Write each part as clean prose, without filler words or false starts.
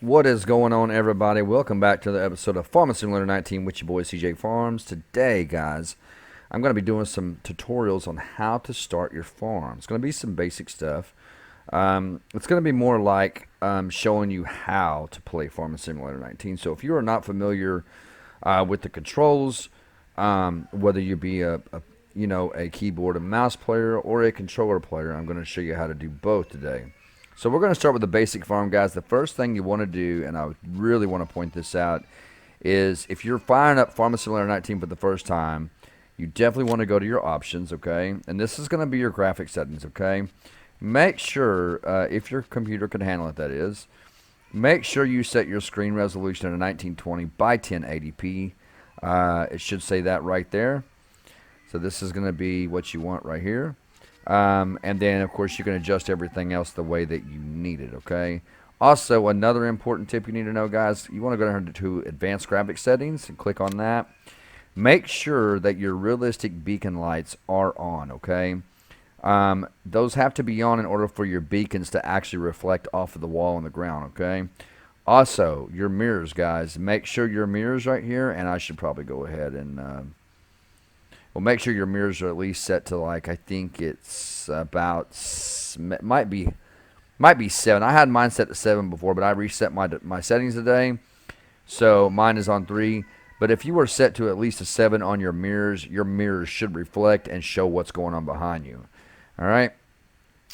What is going on, everybody? Welcome back to the episode of Farming Simulator 19 with your boy CJ Farms. Today, guys, I'm going to be doing some tutorials on how to start your farm. It's going to be some basic stuff. It's going to be more like showing you how to play Farming Simulator 19. So if you are not familiar with the controls, whether you be a keyboard and mouse player or a controller player, I'm going to show you how to do both today. So we're going to start with the basic farm, guys. The first thing you want to do, and I really want to point this out, is if you're firing up Farming Simulator 19 for the first time, you definitely want to go to your options, okay? And this is going to be your graphic settings, okay? Make sure, if your computer can handle it, that is, make sure you set your screen resolution at a 1920 by 1080p. It should say that right there. So this is going to be what you want right here. And then, of course, you can adjust everything else the way that you need it, okay? Also, another important tip you need to know, guys, you want to go down to Advanced Graphics Settings and click on that. Make sure that your realistic beacon lights are on, okay? Those have to be on in order for your beacons to actually reflect off of the wall and the ground, okay? Also, your mirrors, guys. Make sure your mirrors right here, and I should probably go ahead and... well, make sure your mirrors are at least set to, like, I think it's about, might be 7. I had mine set to 7 before, but I reset my settings today. So mine is on 3. But if you were set to at least a 7 on your mirrors should reflect and show what's going on behind you. All right?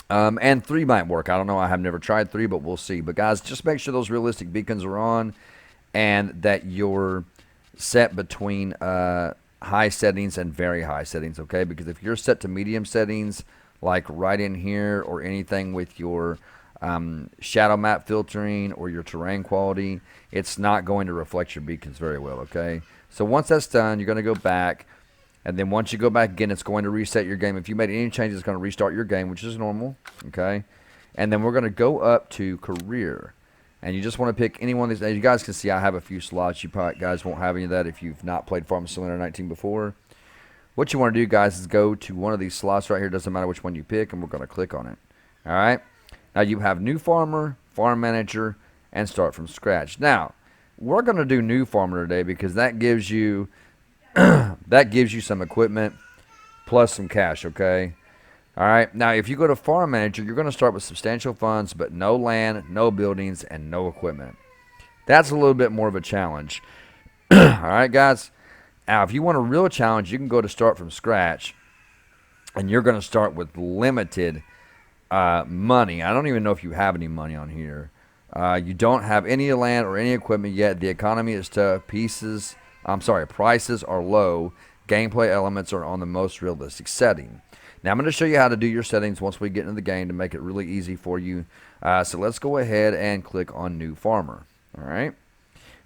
And 3 might work. I don't know. I have never tried 3, but we'll see. But, guys, just make sure those realistic beacons are on and that you're set between... high settings and very high settings, okay? Because if you're set to medium settings, like right in here, or anything with your shadow map filtering or your terrain quality, it's not going to reflect your beacons very well, okay? So once that's done, you're going to go back, and then once you go back again, it's going to reset your game. If you made any changes, it's going to restart your game, which is normal, okay? And then we're going to go up to career. And you just want to pick any one of these. As you guys can see, I have a few slots. You probably guys won't have any of that if you've not played Farming Simulator 19 before. What you want to do, guys, is go to one of these slots right here. Doesn't matter which one you pick, and we're going to click on it. All right. Now you have New Farmer, Farm Manager, and Start from Scratch. Now we're going to do New Farmer today because that gives you some equipment plus some cash. Okay. All right, now if you go to Farm Manager, you're going to start with substantial funds, but no land, no buildings, and no equipment. That's a little bit more of a challenge. All right, guys. Now, if you want a real challenge, you can go to Start from Scratch, and you're going to start with limited money. I don't even know if you have any money on here. You don't have any land or any equipment yet. The economy is tough. Prices are low. Gameplay elements are on the most realistic setting. Now, I'm going to show you how to do your settings once we get into the game to make it really easy for you. So let's go ahead and click on New Farmer. All right.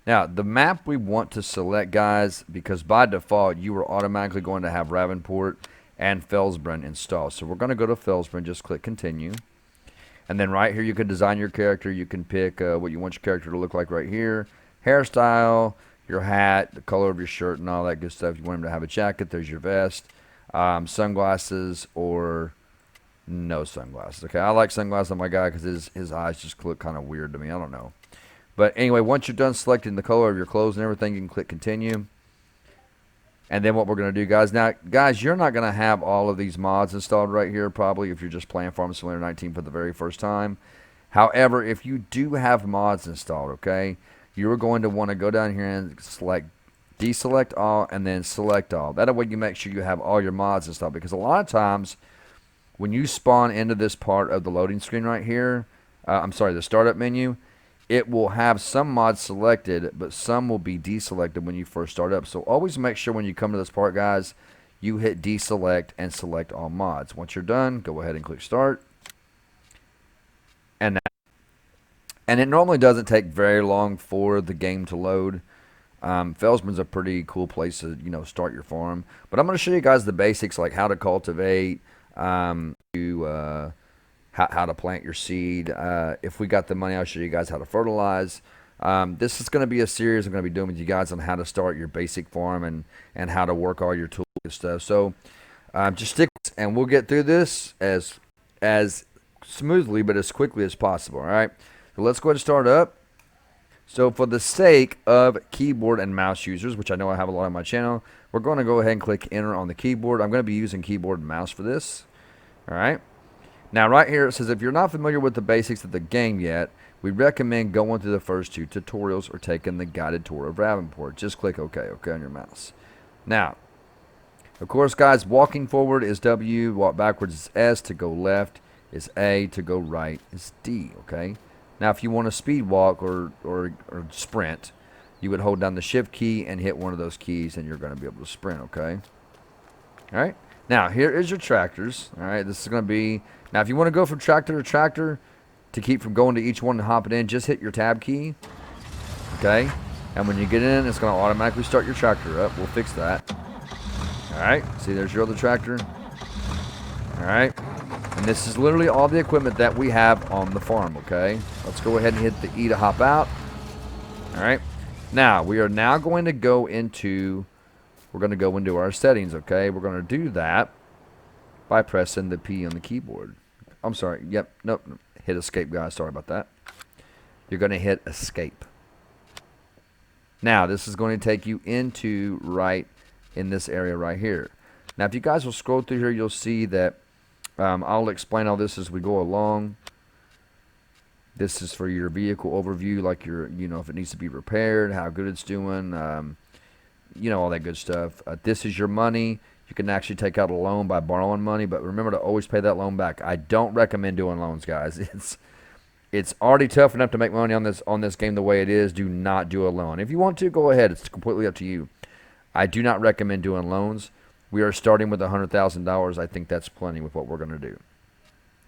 Now, the map we want to select, guys, because by default, you are automatically going to have Ravenport and Felsbrunn installed. So we're going to go to Felsbrunn, just click Continue. And then right here, you can design your character. You can pick what you want your character to look like right here. Hairstyle, your hat, the color of your shirt, and all that good stuff. You want him to have a jacket. There's your vest. Sunglasses or no sunglasses. Okay, I like sunglasses on my guy because his eyes just look kind of weird to me. I don't know. But anyway, once you're done selecting the color of your clothes and everything, you can click Continue. And then what we're going to do, guys. Now, guys, you're not going to have all of these mods installed right here, probably, if you're just playing Farming Simulator 19 for the very first time. However, if you do have mods installed, okay, you're going to want to go down here and deselect all, and then select all. That way you make sure you have all your mods installed, because a lot of times when you spawn into this part of the loading screen right here, the startup menu, it will have some mods selected, but some will be deselected when you first start up. So always make sure when you come to this part, guys, you hit deselect and select all mods. Once you're done, go ahead and click Start. And it normally doesn't take very long for the game to load. Felsbrunn's a pretty cool place to, start your farm. But I'm going to show you guys the basics, like how to cultivate, how to plant your seed. If we got the money, I'll show you guys how to fertilize. This is going to be a series I'm going to be doing with you guys on how to start your basic farm and how to work all your tools and stuff. So just stick with us, and we'll get through this as smoothly but as quickly as possible. All right. So let's go ahead and start up. So for the sake of keyboard and mouse users, which I know I have a lot on my channel, we're going to go ahead and click enter on the keyboard. I'm going to be using keyboard and mouse for this. All right. Now right here it says if you're not familiar with the basics of the game yet, we recommend going through the first 2 tutorials or taking the guided tour of Ravenport. Just click OK on your mouse. Now, of course, guys, walking forward is W, walk backwards is S, to go left is A, to go right is D, okay? Now, if you want to speed walk or sprint, you would hold down the shift key and hit one of those keys, and you're going to be able to sprint, okay? All right? Now, here is your tractors, all right? This is going to be, now, if you want to go from tractor to tractor to keep from going to each one and hopping in, just hit your tab key, okay? And when you get in, it's going to automatically start your tractor up. We'll fix that. All right, see, there's your other tractor. All right, and this is literally all the equipment that we have on the farm, okay? Let's go ahead and hit the E to hop out. All right, now we are now going to go into, we're going to go into our settings, okay? We're going to do that by pressing the P on the keyboard. I'm sorry, yep, nope, hit escape, guys, sorry about that. You're going to hit escape. Now, this is going to take you into right in this area right here. Now, if you guys will scroll through here, you'll see that I'll explain all this as we go along. This is for your vehicle overview, like your, you know, if it needs to be repaired, how good it's doing, you know, all that good stuff. This is your money. You can actually take out a loan by borrowing money, but remember to always pay that loan back. I don't recommend doing loans, guys. It's already tough enough to make money on this game the way it is. Do not do a loan. If you want to, go ahead. It's completely up to you. I do not recommend doing loans. We are starting with $100,000. I think that's plenty with what we're going to do.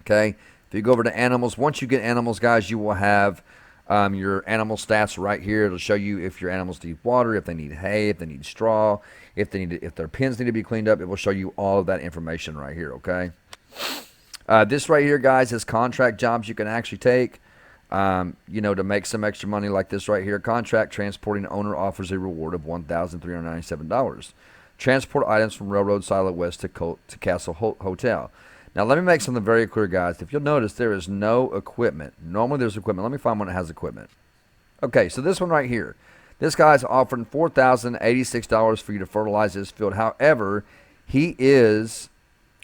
Okay? If you go over to animals, once you get animals, guys, you will have your animal stats right here. It'll show you if your animals need water, if they need hay, if they need straw, if their pens need to be cleaned up. It will show you all of that information right here, okay? This right here, guys, is contract jobs you can actually take. You know, to make some extra money like this right here. Contract transporting owner offers a reward of $1,397. Transport items from Railroad Silo West to Castle Hotel. Now, let me make something very clear, guys. If you'll notice, there is no equipment. Normally, there's equipment. Let me find one that has equipment. Okay, so this one right here. This guy's offering $4,086 for you to fertilize this field. However, he is...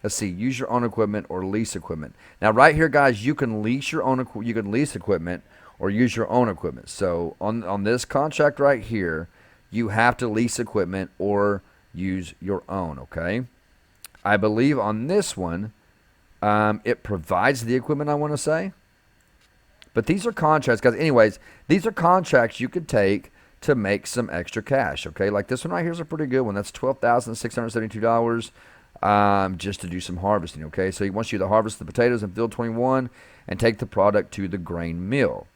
Let's see, use your own equipment or lease equipment. Now, right here, guys, you can lease your own. You can lease equipment or use your own equipment. So on this contract right here, you have to lease equipment or use your own. Okay, I believe on this one, it provides the equipment. I want to say, but these are contracts, guys. Anyways, these are contracts you could take to make some extra cash. Okay, like this one right here is a pretty good one. That's $12,672. Just to do some harvesting, okay? So he wants you to harvest the potatoes in field 21 and take the product to the grain mill.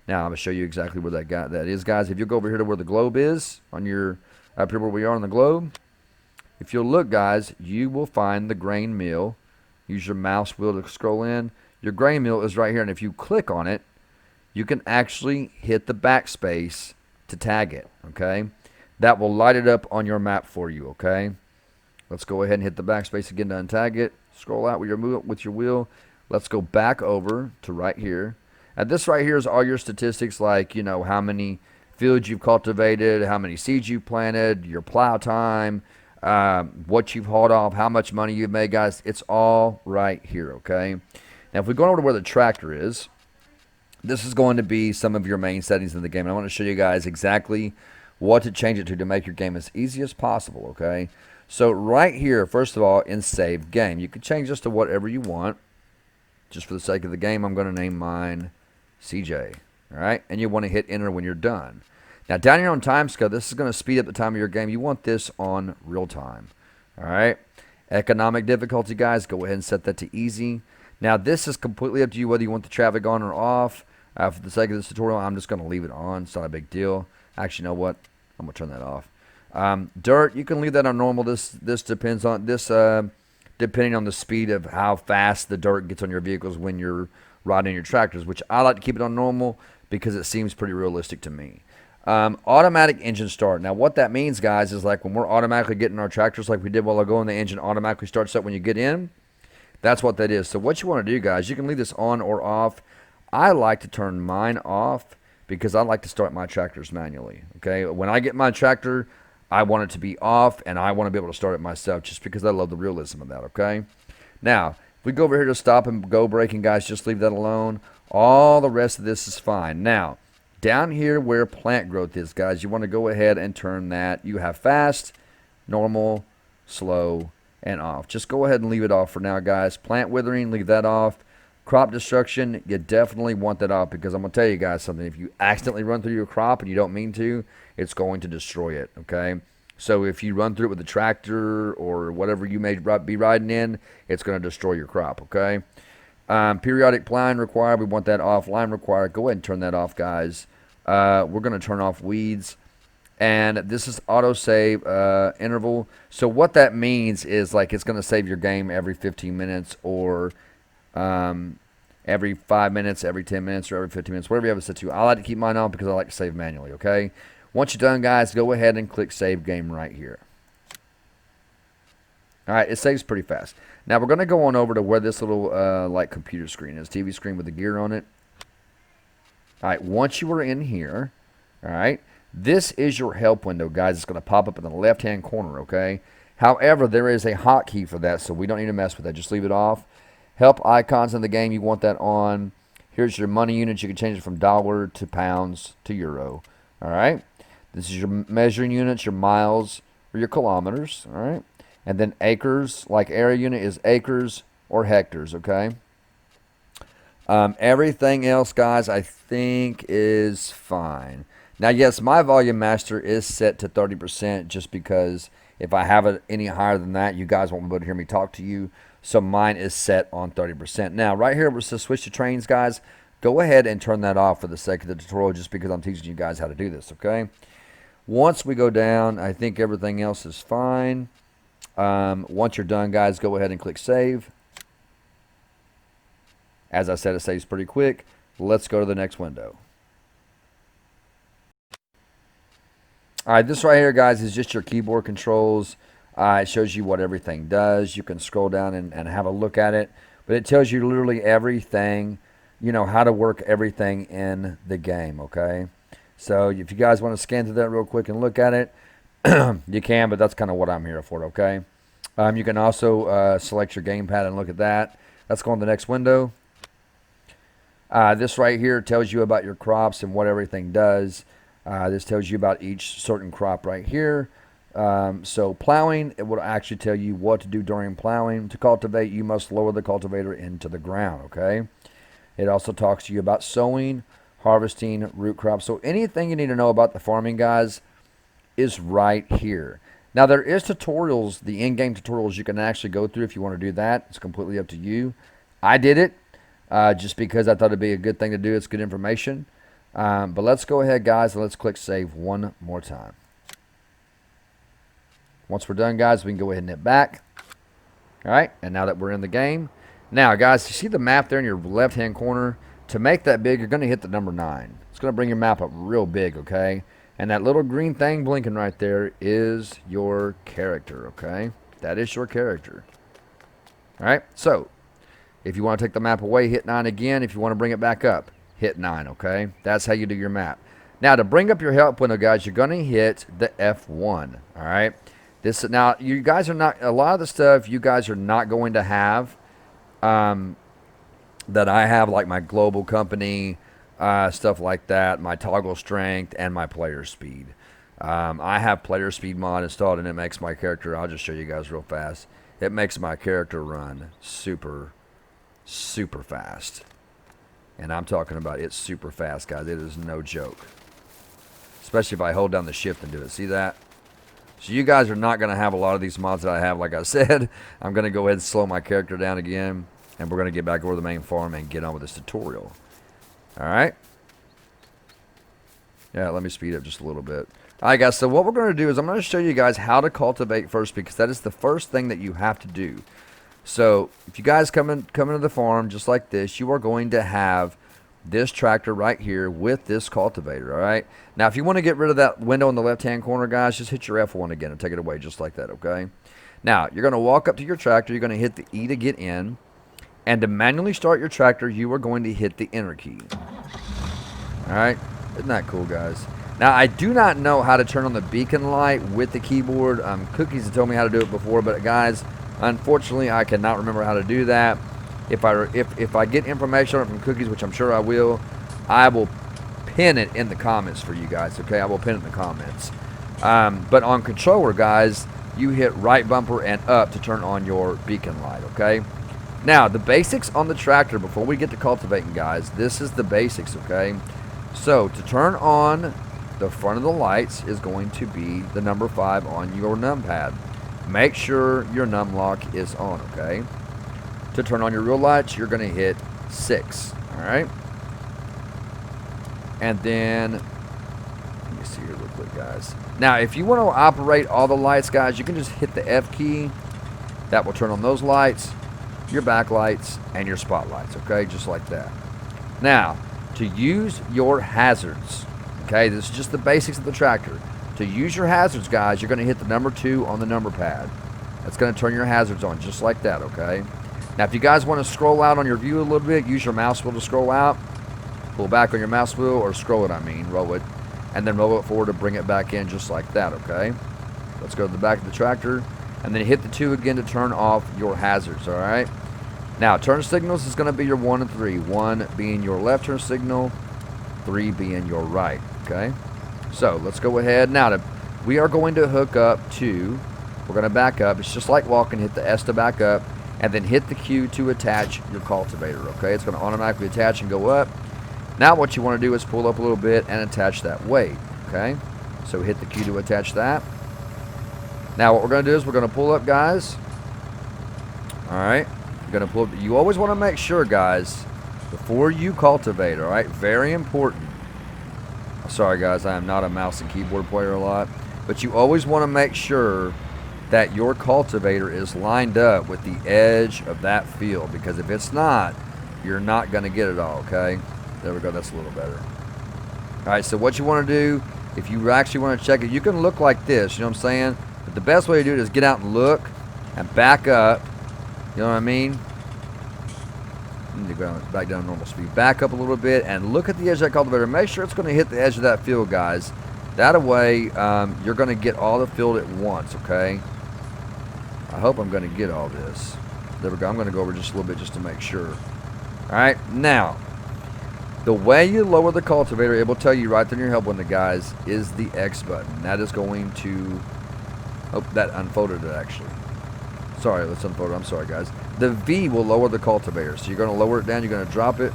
Now, I'm going to show you exactly where that is, guys. If you go over here to where the globe is, on your, up here where we are on the globe, if you'll look, guys, you will find the grain mill. Use your mouse wheel to scroll in. Your grain mill is right here, and if you click on it, you can actually hit the backspace to tag it, okay? That will light it up on your map for you, okay? Let's go ahead and hit the backspace again to untag it. Scroll out with your wheel. Let's go back over to right here. And this right here is all your statistics, like, you know, how many fields you've cultivated, how many seeds you've planted, your plow time, what you've hauled off, how much money you've made, guys. It's all right here, okay? Now, if we go over to where the tractor is, this is going to be some of your main settings in the game. And I want to show you guys exactly what to change it to make your game as easy as possible, okay? So right here, first of all, in Save Game, you can change this to whatever you want. Just for the sake of the game, I'm going to name mine CJ. All right, and you want to hit Enter when you're done. Now, down here on time scale, this is going to speed up the time of your game. You want this on real time. All right, economic difficulty, guys, go ahead and set that to easy. Now, this is completely up to you whether you want the traffic on or off. For the sake of this tutorial, I'm just going to leave it on. It's not a big deal. Actually, you know what? I'm going to turn that off. Dirt, you can leave that on normal. This depends on depending on the speed of how fast the dirt gets on your vehicles when you're riding your tractors, which I like to keep it on normal because it seems pretty realistic to me. Automatic engine start. Now, what that means, guys, is like when we're automatically getting our tractors like we did a while ago, and the engine automatically starts up when you get in. That's what that is. So what you want to do, guys, you can leave this on or off. I like to turn mine off because I like to start my tractors manually. Okay, when I get my tractor, I want it to be off, and I want to be able to start it myself just because I love the realism of that. Okay, now if we go over here to stop and go braking, guys, just leave that alone. All the rest of this is fine. Now, down here where plant growth is, guys, you want to go ahead and turn that. You have fast, normal, slow, and off. Just go ahead and leave it off for now, guys. Plant withering, leave that off. Crop destruction, you definitely want that off, because I'm going to tell you guys something. If you accidentally run through your crop and you don't mean to, it's going to destroy it, okay? So if you run through it with a tractor or whatever you may be riding in, it's going to destroy your crop, okay? Periodic plowing required, we want that off. Line required, go ahead and turn that off, guys. We're going to turn off weeds. And this is autosave interval. So what that means is, like, it's going to save your game every 15 minutes or every 5 minutes, every 10 minutes, or every 15 minutes, whatever you have it set to. I like to keep mine on because I like to save manually, okay? Once you're done, guys, go ahead and click Save Game right here. All right, it saves pretty fast. Now, we're going to go on over to where this little, like, computer screen is, TV screen with the gear on it. All right, once you are in here, all right, this is your help window, guys. It's going to pop up in the left-hand corner, okay? However, there is a hotkey for that, so we don't need to mess with that. Just leave it off. Help icons in the game, you want that on. Here's your money units. You can change it from dollar to pounds to euro, all right? This is your measuring units, your miles or your kilometers, all right? And then acres, like area unit is acres or hectares, okay? Everything else, guys, I think is fine. Now, yes, my volume master is set to 30% just because if I have it any higher than that, you guys won't be able to hear me talk to you. So mine is set on 30%. Now, right here, we're to switch to trains, guys. Go ahead and turn that off for the sake of the tutorial just because I'm teaching you guys how to do this, okay? Once we go down, I think everything else is fine. Once you're done, guys, go ahead and click Save. As I said, it saves pretty quick. Let's go to the next window. All right, this right here, guys, is just your keyboard controls. It shows you what everything does. You can scroll down and have a look at it. But it tells you literally everything, you know, how to work everything in the game, okay? So if you guys want to scan through that real quick and look at it, you can, but that's kind of what I'm here for, okay? You can also select your gamepad and look at that. Let's go on to the next window. This right here tells you about your crops and what everything does. This tells you about each certain crop right here. So plowing, it will actually tell you what to do during plowing. To cultivate, you must lower the cultivator into the ground, okay? It also talks to you about sowing, harvesting, root crops. So anything you need to know about the farming, guys, is right here. Now, there is tutorials, the in-game tutorials you can actually go through if you want to do that. It's completely up to you. I did it just because I thought it'd be a good thing to do. It's good information. But let's go ahead, guys, and let's click Save one more time. Once we're done, guys, we can go ahead and hit back. All right, and now that we're in the game. Now, guys, you see the map there in your left-hand corner? To make that big, you're going to hit the number 9. It's going to bring your map up real big, okay? And that little green thing blinking right there is your character, okay? That is your character. All right, so if you want to take the map away, hit 9 again. If you want to bring it back up, hit 9, okay? That's how you do your map. Now, to bring up your help window, guys, you're going to hit the F1, all right? Now, you guys are not, a lot of the stuff you guys are not going to have that I have, like my global company, stuff like that, my toggle strength, and my player speed. I have player speed mod installed, and it makes my character, I'll just show you guys real fast, it makes my character run super, super fast. And I'm talking about it's super fast, guys. It is no joke. Especially if I hold down the shift and do it. See that? So you guys are not going to have a lot of these mods that I have, like I said. I'm going to go ahead and slow my character down again. And we're going to get back over the main farm and get on with this tutorial. Alright? Yeah, let me speed up just a little bit. Alright, guys. So what we're going to do is I'm going to show you guys how to cultivate first, because that is the first thing that you have to do. So if you guys come into the farm just like this, you are going to have this tractor right here with this cultivator, all right? Now, if you want to get rid of that window in the left-hand corner, guys, just hit your F1 again and take it away just like that, okay? Now, you're going to walk up to your tractor. You're going to hit the E to get in. And to manually start your tractor, you are going to hit the Enter key. All right? Isn't that cool, guys? Now, I do not know how to turn on the beacon light with the keyboard. Cookies have told me how to do it before, but guys, unfortunately, I cannot remember how to do that. If I get information on it from Cookies, which I'm sure I will pin it in the comments for you guys, okay? I will pin it in the comments. But on controller, guys, you hit right bumper and up to turn on your beacon light, okay? Now, the basics on the tractor, before we get to cultivating, guys, this is the basics, okay? So, to turn on the front of the lights is going to be the number 5 on your numpad. Make sure your num lock is on, okay? To turn on your real lights, you're going to hit 6, alright? And then, let me see here real quick, guys. Now, if you want to operate all the lights, guys, you can just hit the F key. That will turn on those lights, your backlights, and your spotlights, okay? Just like that. Now, to use your hazards, okay, this is just the basics of the tractor. To use your hazards, guys, you're going to hit the number 2 on the number pad. That's going to turn your hazards on just like that, okay? Now, if you guys want to scroll out on your view a little bit, use your mouse wheel to scroll out. Pull back on your mouse wheel, or scroll it, roll it. And then roll it forward to bring it back in just like that, okay? Let's go to the back of the tractor. And then hit the 2 again to turn off your hazards, all right? Now, turn signals is going to be your 1 and 3. 1 being your left turn signal, 3 being your right, okay? So, let's go ahead. Now, we are going to hook up to, we're going to back up. It's just like walking. Hit the S to back up, and then hit the Q to attach your cultivator, okay? It's going to automatically attach and go up. Now, what you want to do is pull up a little bit and attach that weight, okay? So, hit the Q to attach that. Now, what we're going to do is we're going to pull up, guys. All right? You're going to pull up. You always want to make sure, guys, before you cultivate, all right? Very important. Sorry, guys, I am not a mouse and keyboard player a lot. But you always want to make sure that your cultivator is lined up with the edge of that field. Because if it's not, you're not going to get it all, okay? There we go. That's a little better. All right, so what you want to do, if you actually want to check it, you can look like this, you know what I'm saying? But the best way to do it is get out and look and back up. You know what I mean? Need to go back down to normal speed. Back up a little bit and look at the edge of that cultivator. Make sure it's going to hit the edge of that field, guys. That way, you're going to get all the field at once, okay? I hope I'm going to get all this. There we go. I'm going to go over just a little bit just to make sure. All right, now, the way you lower the cultivator, it will tell you right there in your help window, guys, is the X button. That is going to... Oh, that unfolded it, actually. Sorry, let's unfold it. I'm sorry, guys. The V will lower the cultivator. So you're going to lower it down. You're going to drop it.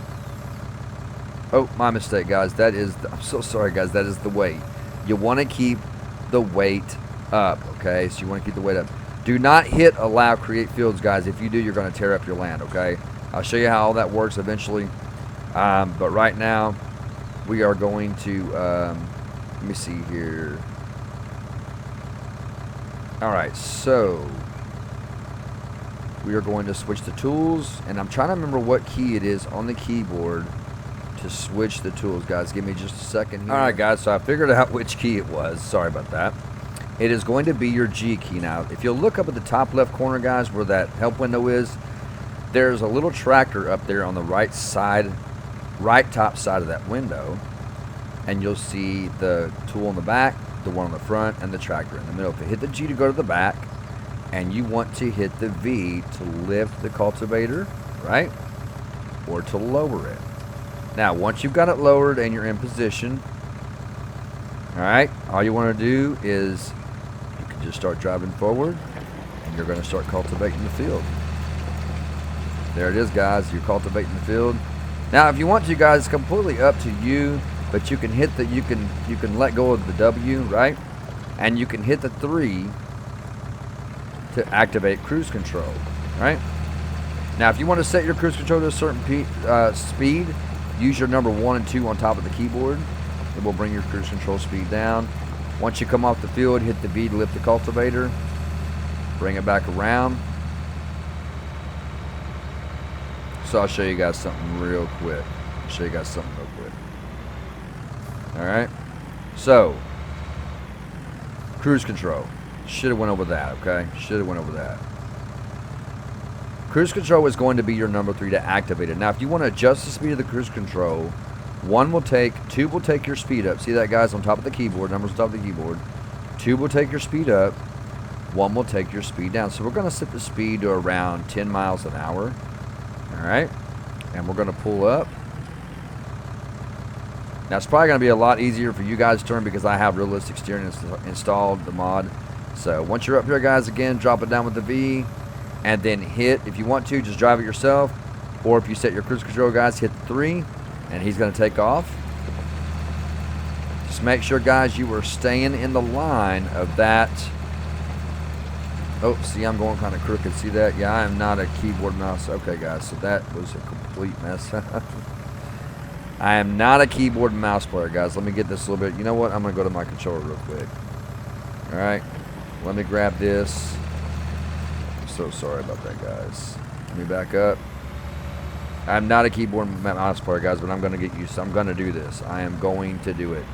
Oh, my mistake, guys. That is... I'm so sorry, guys. That is the weight. You want to keep the weight up, okay? So you want to keep the weight up. Do not hit allow create fields, guys. If you do, you're going to tear up your land, okay? I'll show you how all that works eventually. But right now, we are going to... let me see here. Alright, so... we are going to switch the tools, and I'm trying to remember what key it is on the keyboard to switch the tools, guys. Give me just a second here. Alright, guys, so I figured out which key it was. Sorry about that. It is going to be your G key. Now, if you'll look up at the top left corner, guys, where that help window is, there's a little tractor up there on the right side, right top side of that window, and you'll see the tool in the back, the one on the front, and the tractor in the middle. If you hit the G to go to the back, and you want to hit the V to lift the cultivator, right? Or to lower it. Now, once you've got it lowered and you're in position, all right, all you want to do is you can just start driving forward, and you're going to start cultivating the field. There it is, guys. You're cultivating the field. Now, if you want to, guys, it's completely up to you, but you can hit the, you can let go of the W, right? And you can hit the 3 to activate cruise control, right? Now, if you want to set your cruise control to a certain speed, use your number 1 and 2 on top of the keyboard. It will bring your cruise control speed down. Once you come off the field, hit the V to lift the cultivator. Bring it back around. So I'll show you guys something real quick. All right. So, cruise control. Should have went over that, okay? Should have went over that. Cruise control is going to be your number 3 to activate it. Now, if you want to adjust the speed of the cruise control, Two will take your speed up. See that, guys, on top of the keyboard, numbers on top of the keyboard. 2 will take your speed up. 1 will take your speed down. So we're going to set the speed to around 10 miles an hour. All right. And we're going to pull up. Now, it's probably going to be a lot easier for you guys to turn because I have realistic steering installed, the mod. So once you're up here, guys, again, drop it down with the V. And then hit, if you want to, just drive it yourself. Or if you set your cruise control, guys, hit the 3. And he's going to take off. Just make sure, guys, you are staying in the line of that. Oh, see, I'm going kind of crooked. See that? Yeah, I am not a keyboard mouse. Okay, guys, so that was a complete mess. I am not a keyboard and mouse player, guys. Let me get this a little bit. You know what? I'm going to go to my controller real quick. All right. Let me grab this. I'm so sorry about that, guys. Let me back up. I'm not a keyboard and mouse player, guys, but I'm going to get used to it. I'm going to do this. I am going to do it.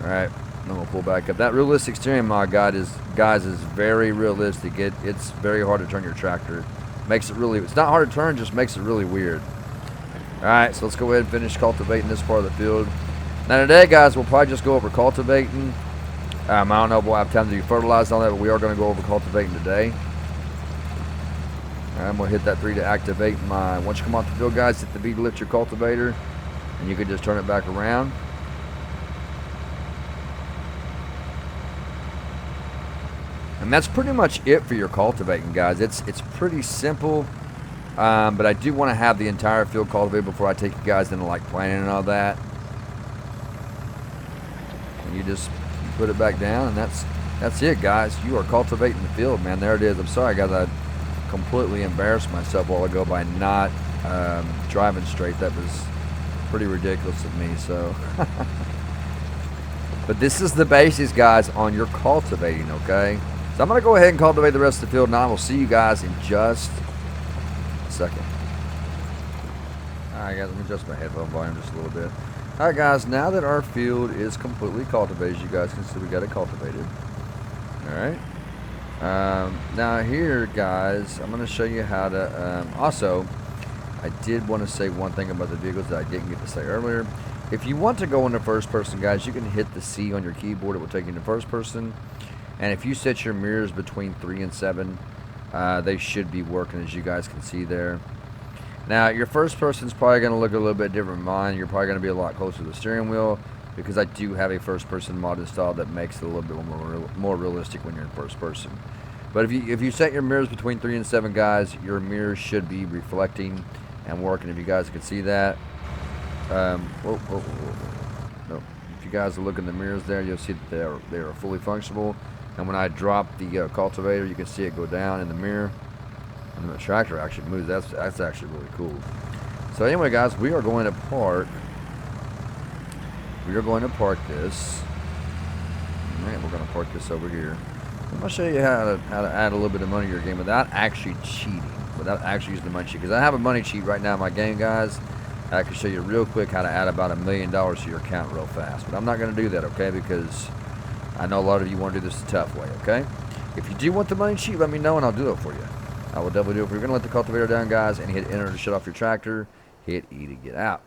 All right. I'm going to pull back up. That realistic steering mod, guys, is very realistic. It's very hard to turn your tractor. Makes it really, it's not hard to turn, just makes it really weird. All right, so let's go ahead and finish cultivating this part of the field. Now today, guys, we'll probably just go over cultivating. I don't know if we'll have time to do fertilizer on that, but we are going to go over cultivating today. All right, I'm going to hit that 3 to activate my, once you come off the field, guys, hit the V to lift your cultivator, and you can just turn it back around. And that's pretty much it for your cultivating, guys. It's pretty simple, but I do want to have the entire field cultivated before I take you guys into like planting and all that. And you just put it back down, and that's it, guys. You are cultivating the field, man. There it is. I'm sorry, guys. I completely embarrassed myself a while ago by not driving straight. That was pretty ridiculous of me. So, but this is the basics, guys, on your cultivating. Okay. So I'm going to go ahead and cultivate the rest of the field, and I will see you guys in just a second. Alright, guys, let me adjust my headphone volume just a little bit. Alright, guys, now that our field is completely cultivated, as you guys can see, we got it cultivated. Alright. Now here, guys, I'm going to show you how to, also, I did want to say one thing about the vehicles that I didn't get to say earlier. If you want to go into first person, guys, you can hit the C on your keyboard. It will take you into first person. And if you set your mirrors between 3 and 7, they should be working, as you guys can see there. Now, your first person's probably going to look a little bit different than mine. You're probably going to be a lot closer to the steering wheel because I do have a first person mod installed that makes it a little bit more realistic when you're in first person. But if you set your mirrors between 3 and 7, guys, your mirrors should be reflecting and working. If you guys can see that. No. If you guys look in the mirrors there, you'll see that they are fully functional. And when I drop the cultivator, you can see it go down in the mirror. And the tractor actually moves. That's actually really cool. So anyway, guys, we are going to park. We are going to park this. Alright, we're going to park this over here. I'm going to show you how to add a little bit of money to your game without actually cheating. Without actually using the money cheat. Because I have a money cheat right now in my game, guys. I can show you real quick how to add about $1 million to your account real fast. But I'm not going to do that, okay? Because I know a lot of you want to do this the tough way, okay? If you do want the money cheat, let me know and I'll do it for you. I will definitely do it. If you're going to let the cultivator down, guys, and hit enter to shut off your tractor, hit E to get out.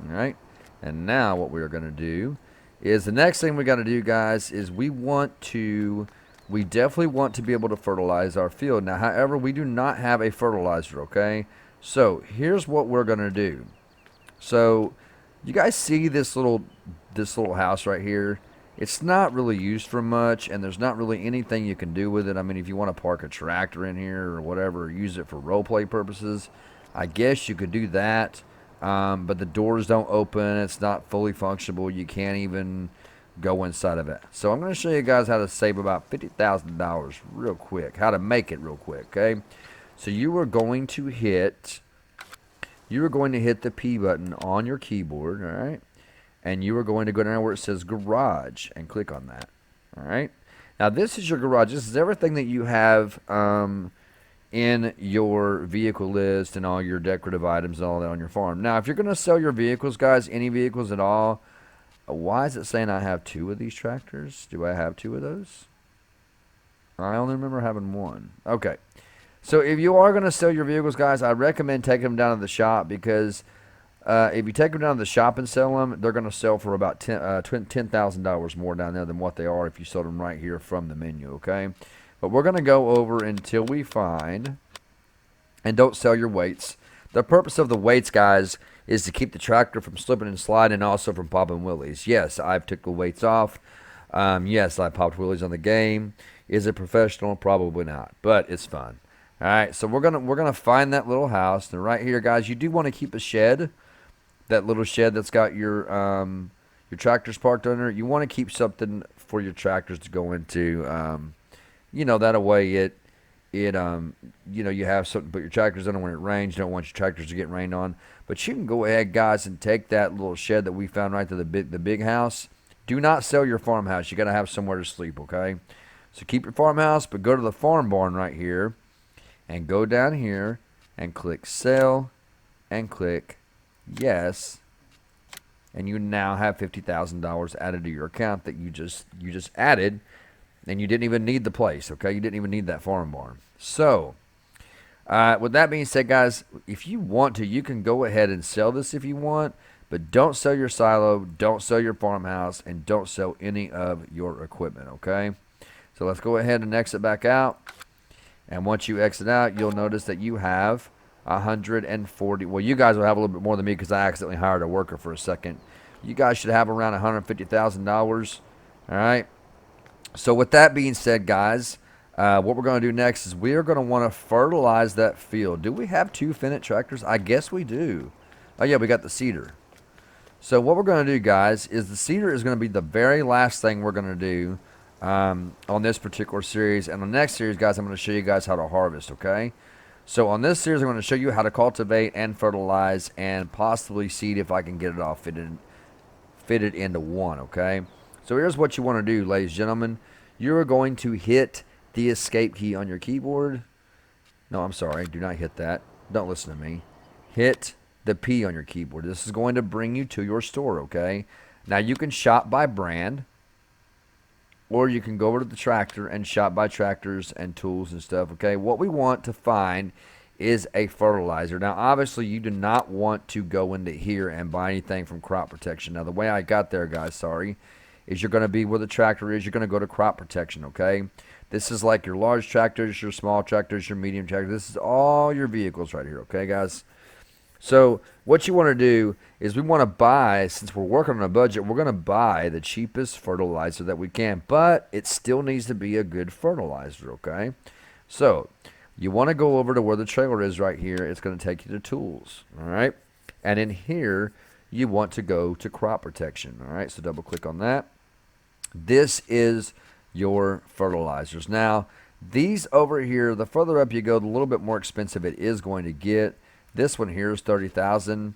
Alright? And now what we're going to do is the next thing we got to do, guys, is we definitely want to be able to fertilize our field. Now, however, we do not have a fertilizer, okay? So here's what we're going to do. So you guys see this little house right here? It's not really used for much, and there's not really anything you can do with it. I mean, if you want to park a tractor in here or whatever, or use it for roleplay purposes, I guess you could do that. But the doors don't open. It's not fully functional. You can't even go inside of it. So I'm going to show you guys how to save about $50,000 real quick. How to make it real quick, okay? So you are going to hit the P button on your keyboard, all right? And you are going to go down where it says garage and click on that. All right. Now this is your garage. This is everything that you have in your vehicle list and all your decorative items and all that on your farm. Now, if you're going to sell your vehicles, guys, any vehicles at all, why is it saying I have 2 of these tractors? Do I have 2 of those? I only remember having 1. Okay. So if you are going to sell your vehicles, guys, I recommend taking them down to the shop because if you take them down to the shop and sell them, they're going to sell for about $10,000 more down there than what they are if you sold them right here from the menu, okay? But we're going to go over until we find, and don't sell your weights. The purpose of the weights, guys, is to keep the tractor from slipping and sliding and also from popping wheelies. Yes, I've took the weights off. Yes, I popped wheelies on the game. Is it professional? Probably not, but it's fun. All right, so we're gonna find that little house. And right here, guys, you do want to keep a shed, that little shed that's got your tractors parked under it. You want to keep something for your tractors to go into. You know, that way you know, you have something to put your tractors under when it rains. You don't want your tractors to get rained on. But you can go ahead, guys, and take that little shed that we found right to the big house. Do not sell your farmhouse. You got to have somewhere to sleep, okay? So keep your farmhouse, but go to the farm barn right here and go down here and click sell and click yes. And you now have $50,000 added to your account that you just added, and you didn't even need the place, okay? You didn't even need that farm barn. So, with that being said, guys, if you want to, you can go ahead and sell this if you want, but don't sell your silo, don't sell your farmhouse, and don't sell any of your equipment, okay? So let's go ahead and exit back out. And once you exit out, you'll notice that you have 140. Well, you guys will have a little bit more than me because I accidentally hired a worker for a second. You guys should have around $150,000, all right? So with that being said, guys, what we're going to do next is we are going to want to fertilize that field. Do we have 2 Fennet tractors? I guess we do. Oh, yeah, we got the seeder. So what we're going to do, guys, is the seeder is going to be the very last thing we're going to do on this particular series. And the next series, guys, I'm going to show you guys how to harvest, okay? So on this series, I'm going to show you how to cultivate and fertilize and possibly seed if I can get it all fitted into one, okay? So here's what you want to do, ladies and gentlemen. You're going to hit the escape key on your keyboard. No, I'm sorry. Do not hit that. Don't listen to me. Hit the P on your keyboard. This is going to bring you to your store, okay? Now, you can shop by brand, or you can go over to the tractor and shop by tractors and tools and stuff, okay? What we want to find is a fertilizer. Now, obviously, you do not want to go into here and buy anything from crop protection. Now, the way I got there, guys, sorry, is you're going to be where the tractor is. You're going to go to crop protection, okay? This is like your large tractors, your small tractors, your medium tractors. This is all your vehicles right here, okay, guys? So what you want to do is we want to buy, since we're working on a budget, we're going to buy the cheapest fertilizer that we can, but it still needs to be a good fertilizer, okay? So you want to go over to where the trailer is right here. It's going to take you to tools, all right? And in here, you want to go to crop protection, all right? So double click on that. This is your fertilizers. Now, these over here, the further up you go, the little bit more expensive it is going to get. This one here is $30,000.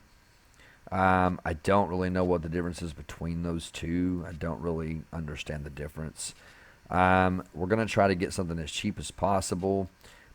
I don't really know what the difference is between those two. I don't really understand the difference. We're going to try to get something as cheap as possible,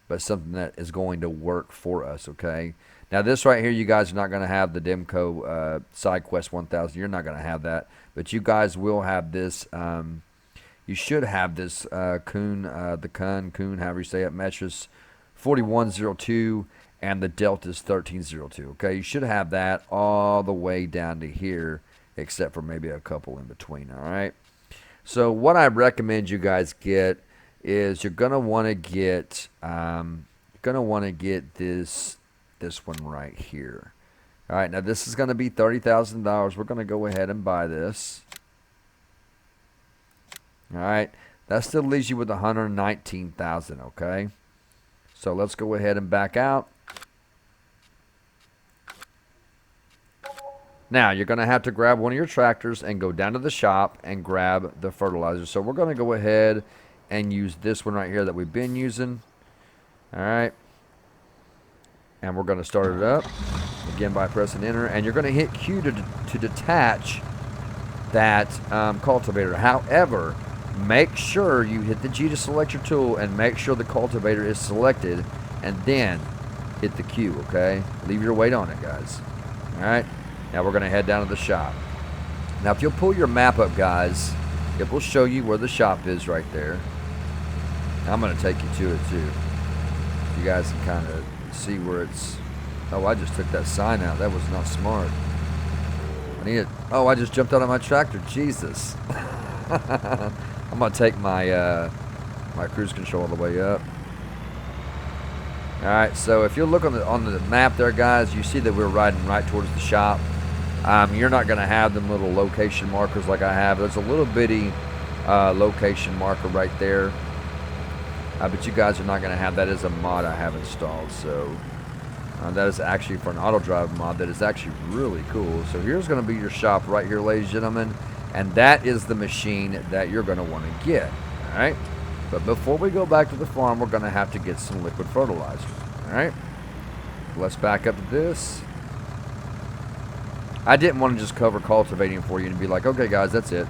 but something that is going to work for us, okay? Now, this right here, you guys are not going to have the Demco SideQuest 1000. You're not going to have that, but you guys will have this. You should have this Coon, however you say it, Metrius 4102, and the Delta's 1302, okay? You should have that all the way down to here, except for maybe a couple in between, all right? So what I recommend you guys get is you're going to want to get this one right here. All right, now this is going to be $30,000. We're going to go ahead and buy this. All right, that still leaves you with $119,000, okay? So let's go ahead and back out. Now, you're going to have to grab one of your tractors and go down to the shop and grab the fertilizer. So we're going to go ahead and use this one right here that we've been using. All right. And we're going to start it up, again, by pressing enter. And you're going to hit Q to detach that cultivator. However, make sure you hit the G to select your tool and make sure the cultivator is selected, and then hit the Q, okay? Leave your weight on it, guys. All right. Now we're going to head down to the shop. Now, if you'll pull your map up, guys, it will show you where the shop is right there. I'm going to take you to it, too. You guys can kind of see where it's... Oh, I just took that sign out. That was not smart. need it. Oh, I just jumped out of my tractor. Jesus. I'm gonna take my my cruise control all the way up. All right. So if you look on the map there, guys, you see that we're riding right towards the shop. You're not gonna have them little location markers like I have. There's a little bitty location marker right there. But you guys are not gonna have that as a mod I have installed. So that is actually for an auto drive mod that is actually really cool. So here's going to be your shop right here, ladies and gentlemen, and that is the machine that you're going to want to get. All right, but before we go back to the farm, we're going to have to get some liquid fertilizer. All right, let's back up to this. I didn't want to just cover cultivating for you and be like, okay guys, that's it.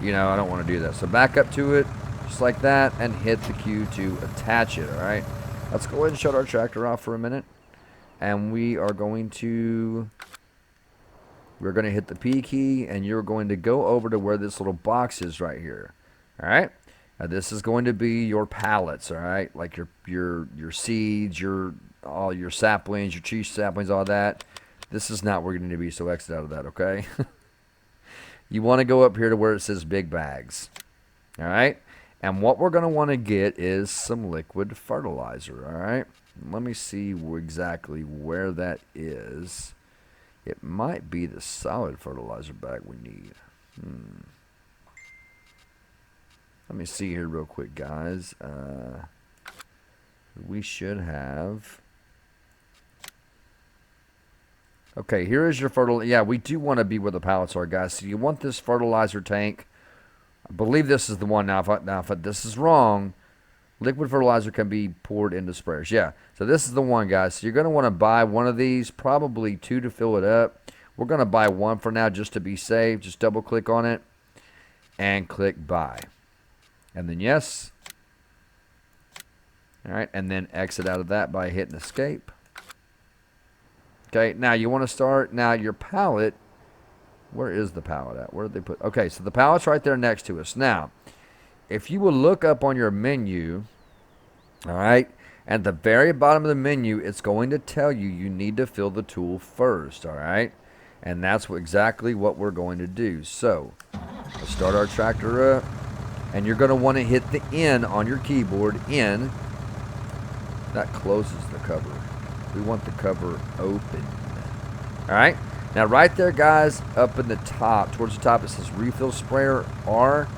You know, I don't want to do that. So back up to it just like that and hit the Q to attach it. All right, let's go ahead and shut our tractor off for a minute. And we are going to, we're going to hit the P key, and you're going to go over to where this little box is right here. All right. Now this is going to be your pallets. All right, like your seeds, all your saplings, your tree saplings, all that. This is not where you're going to be. So exit out of that. Okay. You want to go up here to where it says big bags. All right. And what we're going to want to get is some liquid fertilizer. All right. Let me see exactly where that is. It might be the solid fertilizer bag we need. Let me see here real quick, guys. We should have... Okay, here is your fertilizer. Yeah, we do want to be where the pallets are, guys. So you want this fertilizer tank. I believe this is the one. Now, if this is wrong... Liquid fertilizer can be poured into sprayers. Yeah, so this is the one, guys. So you're going to want to buy one of these, probably 2 to fill it up. We're going to buy 1 for now just to be safe. Just double click on it and click buy. And then yes. All right, and then exit out of that by hitting escape. Okay, now you want to start. Now your pallet, where is the pallet at? Where did they put? Okay, so the pallet's right there next to us. Now, if you will look up on your menu, all right, at the very bottom of the menu, it's going to tell you you need to fill the tool first, all right? And that's exactly what we're going to do. So, let's start our tractor up, and you're going to want to hit the N on your keyboard, N. That closes the cover. We want the cover open, all right? Now, right there, guys, up in the top, towards the top, it says refill sprayer, R.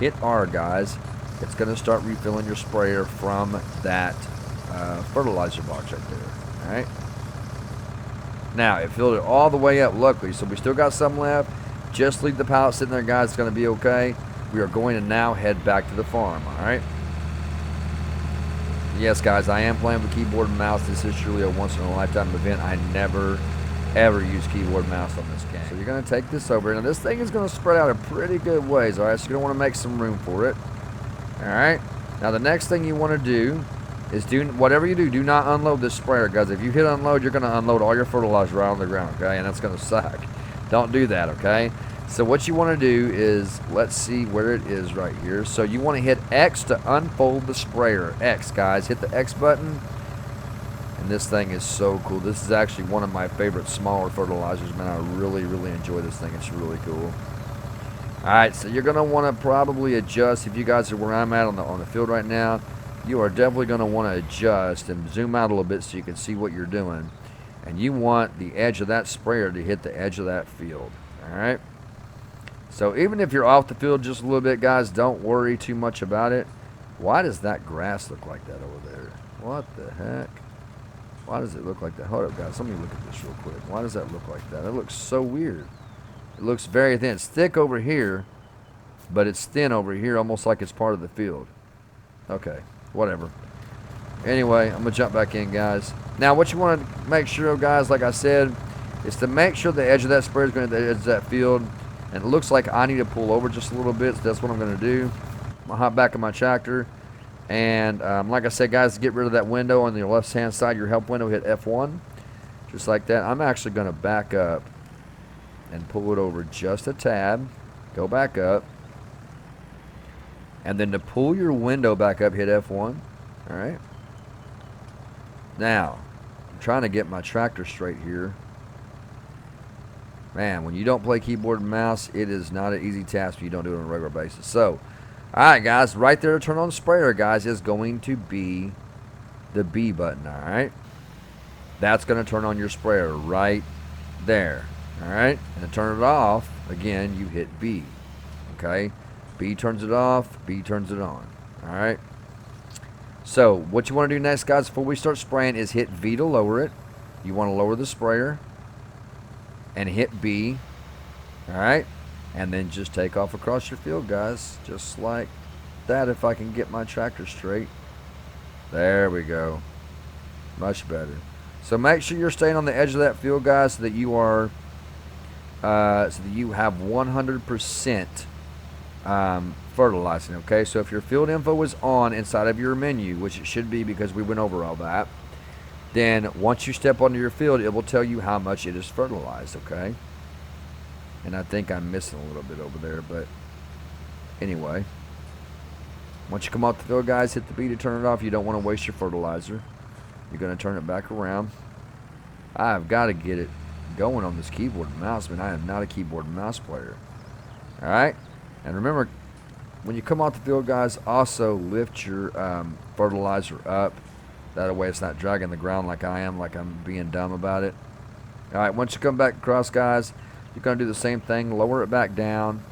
Hit R, guys. It's going to start refilling your sprayer from that fertilizer box right there. All right. Now, it filled it all the way up, luckily. So we still got some left. Just leave the pallet sitting there, guys. It's going to be okay. We are going to now head back to the farm. All right. Yes, guys, I am playing with keyboard and mouse. This is truly a once-in-a-lifetime event. I never ever use keyboard and mouse on this game. So you're going to take this over. Now this thing is going to spread out in pretty good ways, alright? So you're going to want to make some room for it. Alright? Now the next thing you want to do is whatever you do, do not unload this sprayer, guys. If you hit unload, you're going to unload all your fertilizer right on the ground, okay? And that's going to suck. Don't do that, okay? So what you want to do is, let's see where it is right here. So you want to hit X to unfold the sprayer. X, guys. Hit the X button. And this thing is so cool. This is actually one of my favorite smaller fertilizers, man. I really, really enjoy this thing. It's really cool. Alright, so you're going to want to probably adjust. If you guys are where I'm at on the field right now, you are definitely going to want to adjust and zoom out a little bit so you can see what you're doing. And you want the edge of that sprayer to hit the edge of that field. Alright? So even if you're off the field just a little bit, guys, don't worry too much about it. Why does that grass look like that over there? What the heck? Why does it look like that? Hold up, guys. Let me look at this real quick. Why does that look like that? It looks so weird. It looks very thin. It's thick over here, but it's thin over here, almost like it's part of the field. Okay, whatever. Anyway, I'm going to jump back in, guys. Now, what you want to make sure of, guys, like I said, is to make sure the edge of that sprayer is going to the edge of that field. And it looks like I need to pull over just a little bit, so that's what I'm going to do. I'm going to hop back in my tractor. And like I said, guys, to get rid of that window on your left-hand side, your help window, hit F1. Just like that. I'm actually going to back up and pull it over just a tad. Go back up. And then to pull your window back up, hit F1. All right. Now, I'm trying to get my tractor straight here. Man, when you don't play keyboard and mouse, it is not an easy task if you don't do it on a regular basis. So, alright guys, right there to turn on sprayer, guys, is going to be the B button, alright? That's going to turn on your sprayer right there, alright? And to turn it off, again, you hit B, okay? B turns it off, B turns it on, alright? So, what you want to do next, guys, before we start spraying is hit V to lower it. You want to lower the sprayer and hit B, alright? And then just take off across your field, guys, just like that, if I can get my tractor straight. There we go. Much better. So make sure you're staying on the edge of that field, guys, so that you are, so that you have 100% fertilizing, okay? So if your field info is on inside of your menu, which it should be because we went over all that, then once you step onto your field, it will tell you how much it is fertilized, okay? And I think I'm missing a little bit over there, but anyway. Once you come off the field, guys, hit the B to turn it off. You don't want to waste your fertilizer. You're going to turn it back around. I've got to get it going on this keyboard and mouse, man. I am not a keyboard and mouse player. Alright? And remember, when you come off the field, guys, also lift your fertilizer up. That way it's not dragging the ground like I am, like I'm being dumb about it. Alright, once you come back across, guys, you're going to do the same thing. Lower it back down.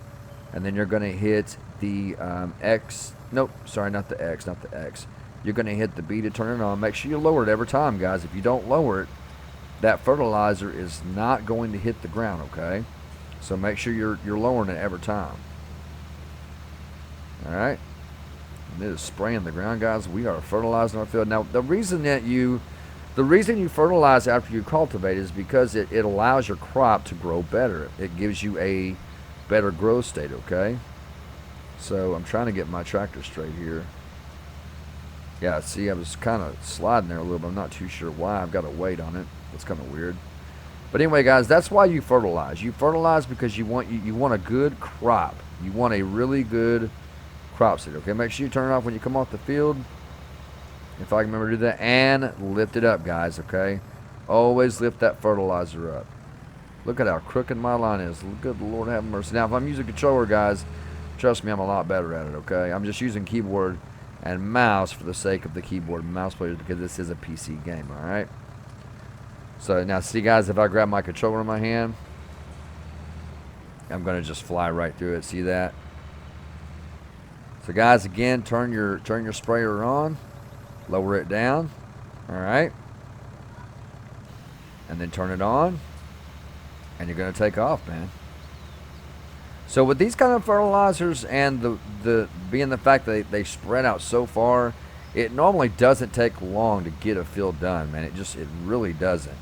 And then you're going to hit the X. Nope, sorry, not the X, not the X. You're going to hit the B to turn it on. Make sure you lower it every time, guys. If you don't lower it, that fertilizer is not going to hit the ground, okay? So make sure you're lowering it every time. Alright? And it is spraying the ground, guys. We are fertilizing our field. Now, the reason you fertilize after you cultivate is because it allows your crop to grow better. It gives you a better growth state, okay? So I'm trying to get my tractor straight here. Yeah, see, I was kind of sliding there a little bit. I'm not too sure why. I've got a weight on it. It's kind of weird. But anyway, guys, that's why you fertilize. You fertilize because you want a good crop. You want a really good crop seed, okay? Make sure you turn it off when you come off the field. If I can remember to do that. And lift it up, guys, okay? Always lift that fertilizer up. Look at how crooked my line is. Good Lord have mercy. Now, if I'm using a controller, guys, trust me, I'm a lot better at it, okay? I'm just using keyboard and mouse for the sake of the keyboard and mouse players because this is a PC game, alright? So, now, see, guys, if I grab my controller in my hand, I'm going to just fly right through it. See that? So, guys, again, turn your sprayer on. Lower it down. Alright? And then turn it on. And you're going to take off, man. So with these kind of fertilizers and the being the fact that they spread out so far, it normally doesn't take long to get a field done, man. It really doesn't.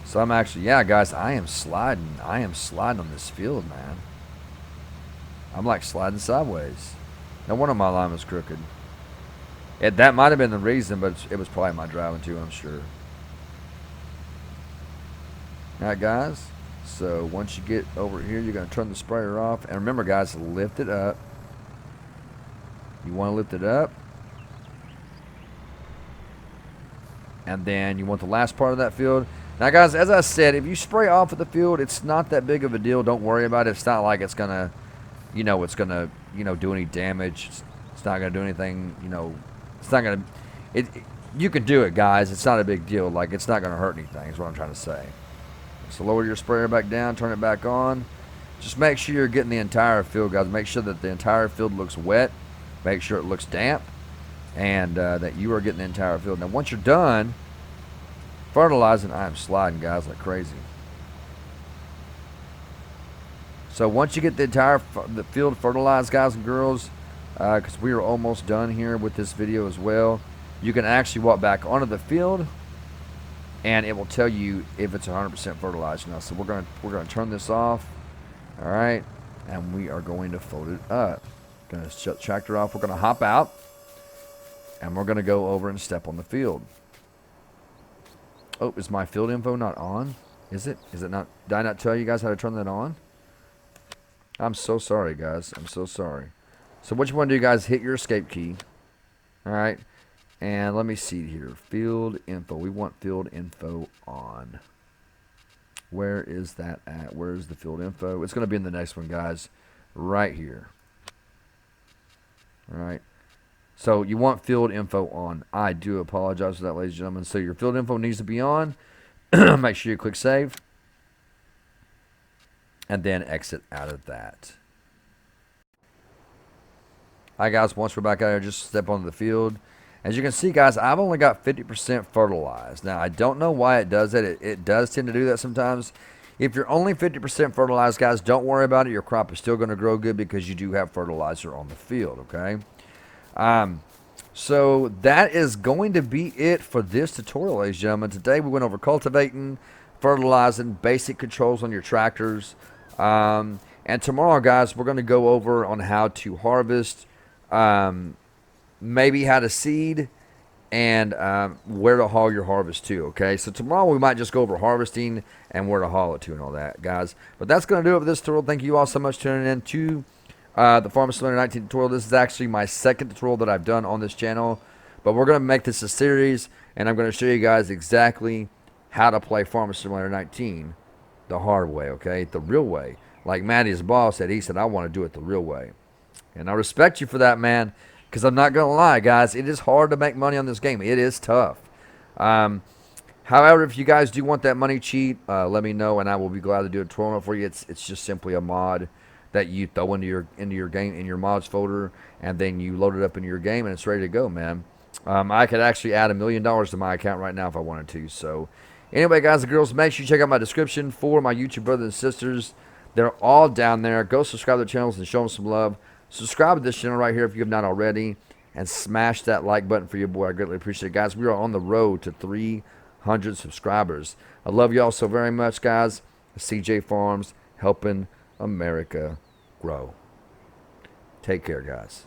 So I'm actually, yeah, guys, I am sliding on this field, man. I'm like sliding sideways. No wonder my line was crooked. That might have been the reason, but it was probably my driving too, I'm sure. Alright, guys. So once you get over here, you're going to turn the sprayer off. And remember, guys, lift it up. You want to lift it up. And then you want the last part of that field. Now, guys, as I said, if you spray off of the field, it's not that big of a deal. Don't worry about it. It's not like it's going to, do any damage. It's not going to do anything, it's not going to, you can do it, guys. It's not a big deal. Like, it's not going to hurt anything is what I'm trying to say. So lower your sprayer back down, turn it back on. Just make sure you're getting the entire field, guys. Make sure that the entire field looks wet. Make sure it looks damp. And that you are getting the entire field. Now, once you're done fertilizing, I am sliding, guys, like crazy. So once you get the field fertilized, guys and girls, because we are almost done here with this video as well, you can actually walk back onto the field. And it will tell you if it's 100% fertilized now. So we're gonna turn this off. All right, and we are going to fold it up. Gonna shut the tractor off. We're gonna hop out, and we're gonna go over and step on the field. Oh, is my field info not on? Is it? Is it not? Did I not tell you guys how to turn that on? I'm so sorry, guys. I'm so sorry. So what you want to do, guys? Hit your escape key. All right. And let me see here. Field info. We want field info on. Where is that at? Where's the field info? It's going to be in the next one, guys. Right here. All right. So you want field info on. I do apologize for that, ladies and gentlemen. So your field info needs to be on. Make sure you click save. And then exit out of that. All right, guys. Once we're back out here, just step onto the field. As you can see, guys, I've only got 50% fertilized. Now, I don't know why it does that. It does tend to do that sometimes. If you're only 50% fertilized, guys, don't worry about it. Your crop is still going to grow good because you do have fertilizer on the field, okay? So that is going to be it for this tutorial, ladies and gentlemen. Today we went over cultivating, fertilizing, basic controls on your tractors. And tomorrow, guys, we're going to go over on how to harvest, maybe how to seed, and where to haul your harvest to, okay? So tomorrow we might just go over harvesting and where to haul it to and all that, guys. But that's going to do it for this tutorial. Thank you all so much for tuning in to the Farming Simulator 19 tutorial. This is actually my second tutorial that I've done on this channel. But we're going to make this a series, and I'm going to show you guys exactly how to play Farming Simulator 19 the hard way, okay? The real way. Like Matty's boss said, he said, I want to do it the real way. And I respect you for that, man. Because I'm not going to lie, guys, it is hard to make money on this game. It is tough. However, if you guys do want that money cheat, let me know, and I will be glad to do a tutorial for you. It's just simply a mod that you throw into your game, in your mods folder, and then you load it up into your game, and it's ready to go, man. I could actually add $1 million to my account right now if I wanted to. So, anyway, guys and girls, make sure you check out my description for my YouTube brothers and sisters. They're all down there. Go subscribe to their channels and show them some love. Subscribe to this channel right here if you have not already, and smash that like button for your boy. I greatly appreciate it, guys. We are on the road to 300 subscribers. I love you all so very much, guys. CJ Farms, helping America grow. Take care, guys.